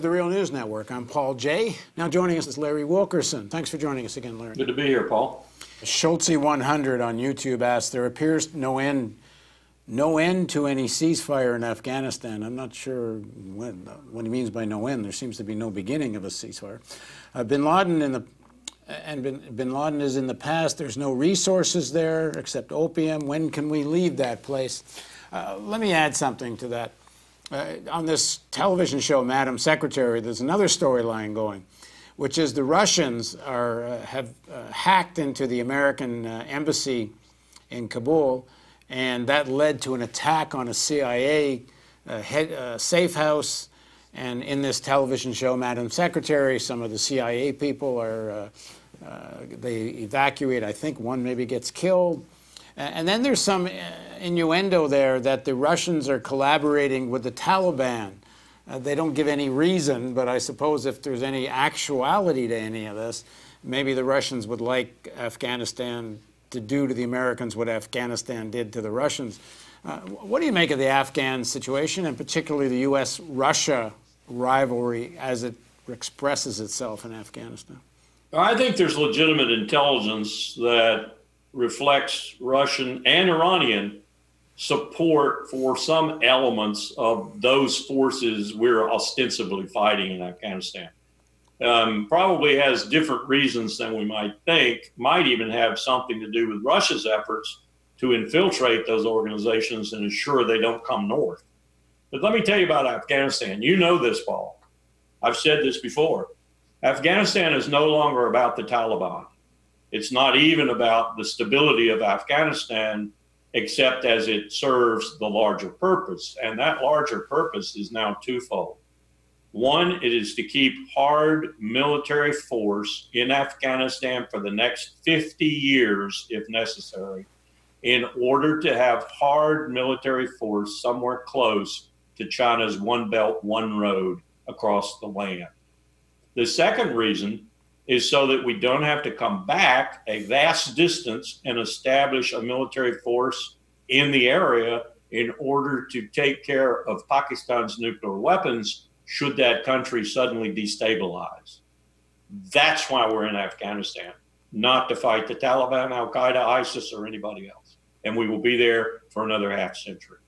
to the Real News Network. I'm Paul Jay. Now joining us is Larry Wilkerson. Thanks for joining us again, Larry. Good to be here, Paul. Schultzy100 on YouTube asked, there appears no end to any ceasefire in Afghanistan. I'm not sure what he means by no end. There seems to be no beginning of a ceasefire. Bin Laden is in the past. There's no resources there except opium. When can we leave that place? Let me add something to that. On this television show, Madam Secretary, there's another storyline going, which is the Russians have hacked into the American embassy in Kabul, and that led to an attack on a CIA safe house. And in this television show, Madam Secretary, some of the CIA people they evacuate. I think one maybe gets killed. And then there's some innuendo there that the Russians are collaborating with the Taliban. They don't give any reason, but I suppose if there's any actuality to any of this, maybe the Russians would like Afghanistan to do to the Americans what Afghanistan did to the Russians. What do you make of the Afghan situation, and particularly the U.S.-Russia rivalry as it expresses itself in Afghanistan? I think there's legitimate intelligence that reflects Russian and Iranian support for some elements of those forces we're ostensibly fighting in Afghanistan. Probably has different reasons than we might think, might even have something to do with Russia's efforts to infiltrate those organizations and ensure they don't come north. But let me tell you about Afghanistan. You know this, Paul. I've said this before. Afghanistan is no longer about the Taliban. It's not even about the stability of Afghanistan, except as it serves the larger purpose. And that larger purpose is now twofold. One, it is to keep hard military force in Afghanistan for the next 50 years, if necessary, in order to have hard military force somewhere close to China's one belt, one road across the land. The second reason is so that we don't have to come back a vast distance and establish a military force in the area in order to take care of Pakistan's nuclear weapons should that country suddenly destabilize. That's why we're in Afghanistan, not to fight the Taliban, Al-Qaeda, ISIS, or anybody else. And we will be there for another half century.